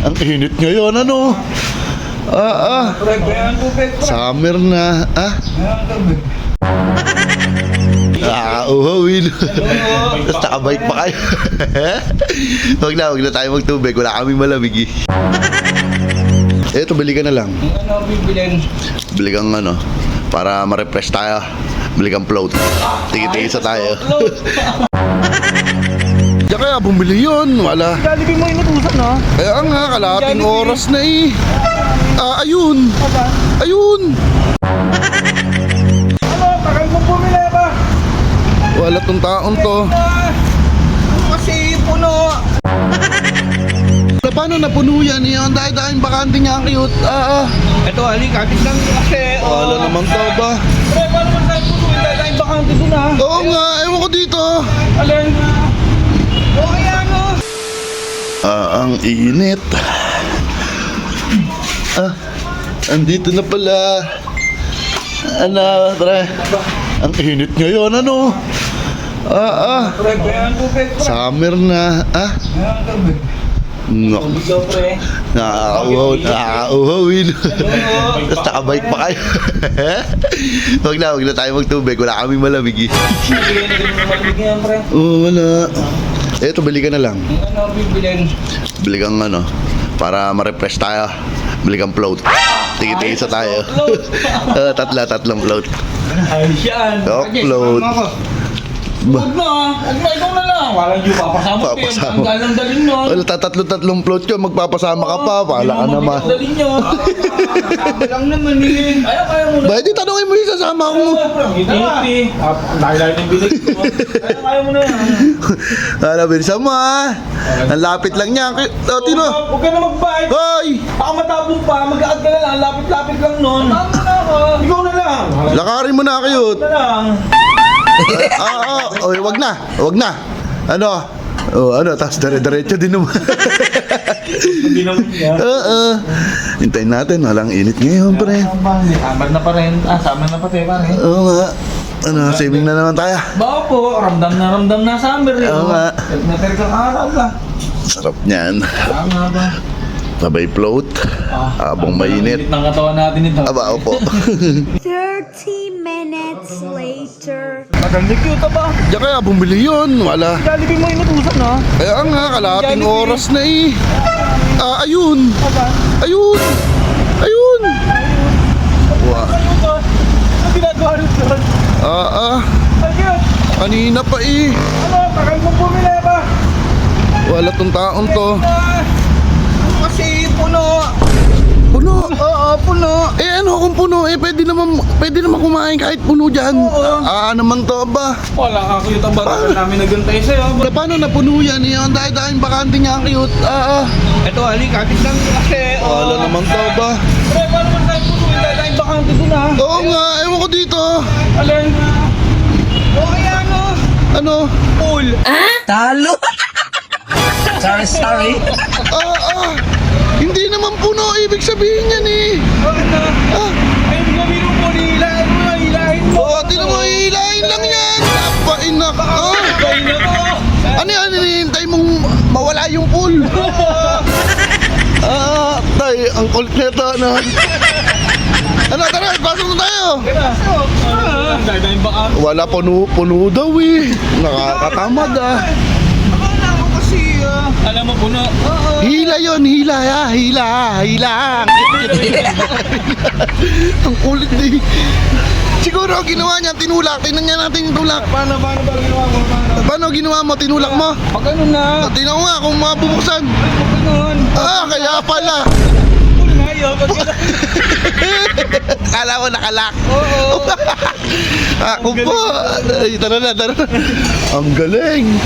Ang init ngayon, ano? Summer na, uhawin. Tapos nakabike pa kayo. Wag na tayo magtubig. Wala kaming malamig eh. Eto, bili ka na lang. Ano bibilin? Bili kang ano, para ma-refresh tayo. Bili kang float. Tigi-tigi sa tayo. Diyan kaya bumili yun. Wala. Jollibee mo inutusan, no? Kaya nga, kalahating oras na eh. Ayun. Ayun. Ano? Tagal mong bumili ba? Wala tong taon to. Kasi puno. Paano napuno yan? Yung dahil bakante niya ang cute. Ito, halik. Kapit lang kasi. Wala naman to ba? Pre, paano man tayo puno? Dahil bakante dun, ha? Oo nga, ewan ko dito. Alin? Okay, ano? Ang init. Andito na pala. Ano, tre? Ang init ngayon, ano? Pre, ang tubig. Summer na, Ang tubig. No. Ikaw, pre. Nakakauhawin. Tapos nakabike pa kayo. Wag na tayo magtubig. Wala kaming malamig eh. Bigyan na ganun ng malamig yan, pre. Wala. Eto, bili ka na lang. Ano bibilin? Bili kang ano, para ma-refresh tayo. Bili kang float. Tigi-tigi sa tayo. Tatlong float. Ayos yan. Upload. Huwag na, ikaw na lang. Walang yung papasama ko. Papasama. Ang galang dalin nun. Wala, tatlong float ka, magpapasama ka pa. Wala ka naman. Dalin nyo. Kasama lang naman eh. Kaya mo na. Bakit di tanongin mo yung sasama ko? Hindi. Dahil ng bilig ko. Kaya mo na yan. Ano, bilisan mo ha. Ang lapit lang niya. Tino. Huwag ka na mag-bike. Hoy! Baka matapong pa. Mag-aad ka na lang. Lapit-lapit lang nun. Tama na ako. Ikaw na lang. Lakarin mo na, cute. Na lang. Oy, wag na. Ano? Tapos dire-diretso din naman. Hindi naman niya. Hintayin natin, walang init ngayon, pre. Summer na pa rin. Summer na pa tayo pa rin. Oo nga. Saving na naman tayo. Baka po, ramdam na summer rin. Oo nga. Nagnatar kang araw ba? Sarap niyan. Tama ba? Sabay float. Habang mainit. Ng katawan natin ito. Aba, opo. 30 minutes later. Maganda cute ba? Diyan kaya bumili yun. Wala. Jollibee mo inutusan, no? Kaya nga, kalahating Jollibee. oras na eh. Ayun. Aba? Ayun. Wow. Ano ba? Ano ginagawa rin doon? Ayun. Kanina pa eh. Ano? Tagal mong bumili ba? Wala tong taon to. Kasi puno. Puno. Oo, puno. Ano kung puno? Pwede naman kumain kahit puno dyan. Oo. Naman to ba? Wala ka cute ang bata namin nagantay sa'yo. Paano napuno yan? Yung dahil bakante niya ang cute. Ito, halik. Kapit lang kasi. Wala naman to ba? Pre, paano man tayo puno? Dahil bakante dun, ha? Oo nga, ewan ko dito. Alin? Okay, ano? Ano? Pool. Talo! Sorry. Hindi naman puno, ibig sabihin yan eh. Bakit na? Ay, gawin mo po, hilahin mo. Tinan mo, hihilahin lang yan. Napainak. Gawin na ko. Ano yan, hinihintay mong mawala yung pool? Tay, ang kulit nito, ano? Tara, pasok na tayo. Dahil baka. Wala, puno daw eh. Nakakatamad Akala ko kasi, alam mo, puno. Hila yun, hila. Ang kulit eh. Siguro ginawa niya, tinulak. Tingnan niya natin yung tulak. Paano ba ginawa mo? Paano ginawa mo? Tinulak mo? Pag ano na? Tingnan ko nga kung mabubuksan. Pag ganun. Kaya pala. Puno na yun. Pag ganun. Kala ko nakalak. Oo. Ako po. Ay, tara na. Ang galing.